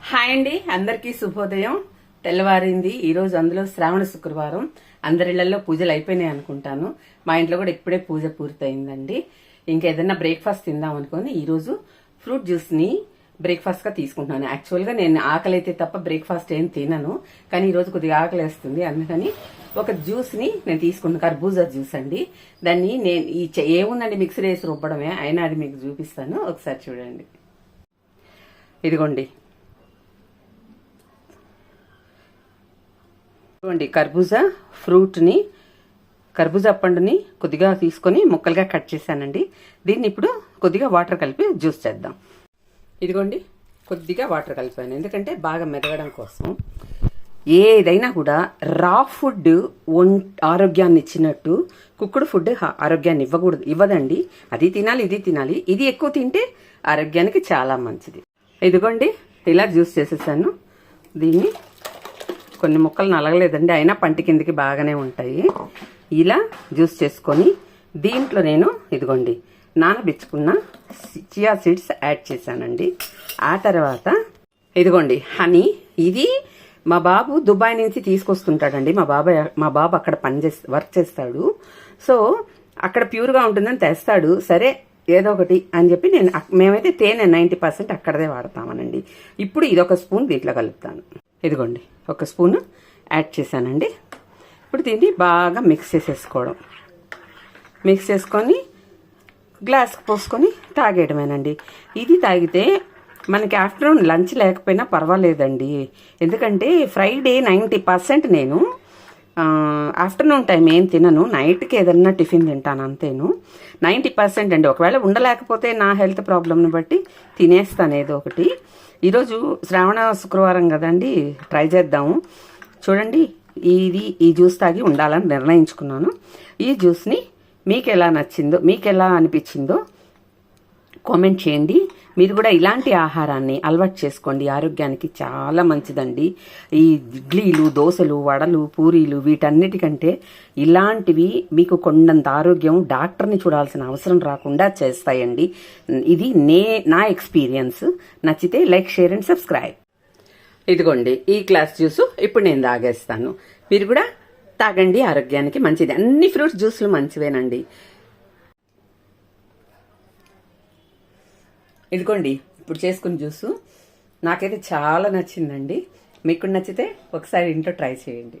Hi అండి, అందరికీ శుభోదయం. తెల్లవారింది. ఈరోజు అందులో శ్రావణ శుక్రవారం. అందరిళ్లలో పూజలు అయిపోయినాయి అనుకుంటాను. మా ఇంట్లో కూడా ఇప్పుడే పూజ పూర్తయిందండి. ఇంకేదన్నా బ్రేక్ఫాస్ట్ తిందాం అనుకుని ఈరోజు ఫ్రూట్ జ్యూస్ ని బ్రేక్ఫాస్ట్ గా తీసుకుంటున్నాను. యాక్చువల్ గా నేను ఆకలి అయితే తప్ప బ్రేక్ఫాస్ట్ ఏం తినను, కానీ ఈరోజు కొద్దిగా ఆకలి వేస్తుంది. అందుకని ఒక జ్యూస్ ని నేను తీసుకున్నాను, కర్బూజా జ్యూస్ అండి. దాన్ని నేను ఏముందండి, మిక్సర్ వేసి రుబ్బడమే, అయినా అది మీకు చూపిస్తాను, ఒకసారి చూడండి. ఇదిగోండి, కర్బూజా పండుని కొద్దిగా తీసుకొని ముక్కలుగా కట్ చేశానండి. దీన్ని ఇప్పుడు కొద్దిగా వాటర్ కలిపి జ్యూస్ చేద్దాం. ఇదిగోండి, కొద్దిగా వాటర్ కలిపాను, ఎందుకంటే బాగా మెదగడం కోసం. ఏదైనా కూడా రా ఫుడ్ ఆరోగ్యాన్ని ఇచ్చినట్టు కుక్కుడు ఫుడ్ ఆరోగ్యాన్ని ఇవ్వదండి. అది తినాలి, ఇది తినాలి. ఇది ఎక్కువ తింటే ఆరోగ్యానికి చాలా మంచిది. ఇదిగోండి, ఇలా జ్యూస్ చేసేసాను. దీన్ని కొన్ని ముక్కలు నలగలేదండి, అయినా పంటి కిందికి బాగానే ఉంటాయి. ఇలా జ్యూస్ చేసుకొని దీంట్లో నేను ఇదిగోండి నానబెచ్చుకున్న చియా సీడ్స్ యాడ్ చేశానండి. ఆ తర్వాత ఇదిగోండి హనీ. ఇది మా బాబు దుబాయ్ నుంచి తీసుకొస్తుంటాడండి. మా బాబు అక్కడ వర్క్ చేస్తాడు. సో అక్కడ ప్యూర్గా ఉంటుందని తెస్తాడు. సరే ఏదో ఒకటి అని చెప్పి మేమైతే తేనె 90% అక్కడదే వాడతామనండి. ఇప్పుడు ఇదొక స్పూన్ దీంట్లో కలుపుతాను. ఇదిగోండి, ఒక స్పూన్ యాడ్ చేశానండి. ఇప్పుడు దీన్ని బాగా మిక్స్ చేసుకొని గ్లాస్కి పోసుకొని తాగేయడమేనండి. ఇది తాగితే మనకి ఆఫ్టర్నూన్ లంచ్ లేకపోయినా పర్వాలేదండి. ఎందుకంటే ఫ్రైడే 90% నేను ఆఫ్టర్నూన్ టైం ఏం తినను, నైట్కి ఏదన్నా టిఫిన్ తింటాను అంతేను. 90% అండి. ఒకవేళ ఉండలేకపోతే నా హెల్త్ ప్రాబ్లమ్ని బట్టి తినేస్తాను ఏదో ఒకటి. ఈరోజు శ్రావణ శుక్రవారం కదండి, ట్రై చేద్దాము. చూడండి, ఈ జ్యూస్ తాగి ఉండాలని నిర్ణయించుకున్నాను. ఈ జ్యూస్ని మీకు ఎలా నచ్చిందో, మీకు ఎలా అనిపించిందో కామెంట్ చేయండి. మీరు కూడా ఇలాంటి ఆహారాన్ని అలవాటు చేసుకోండి, ఆరోగ్యానికి చాలా మంచిదండి. ఈ ఇడ్లీలు, దోశలు, వడలు, పూరీలు వీటన్నిటికంటే ఇలాంటివి మీకు కొండంత ఆరోగ్యం, డాక్టర్ని చూడాల్సిన అవసరం రాకుండా చేస్తాయండి. ఇది నా ఎక్స్పీరియన్స్. నచ్చితే లైక్, షేర్ అండ్ సబ్స్క్రైబ్. ఇదిగోండి, ఈ గ్లాస్ జ్యూస్ ఇప్పుడు నేను తాగేస్తాను. మీరు కూడా తాగండి, ఆరోగ్యానికి మంచిది. అన్ని ఫ్రూట్స్ జ్యూస్లు మంచివేనండి. ఇదిగోండి, ఇప్పుడు చేసుకున్న జ్యూసు నాకైతే చాలా నచ్చిందండి. మీకు నచ్చితే ఒకసారి ఇంట్లో ట్రై చేయండి.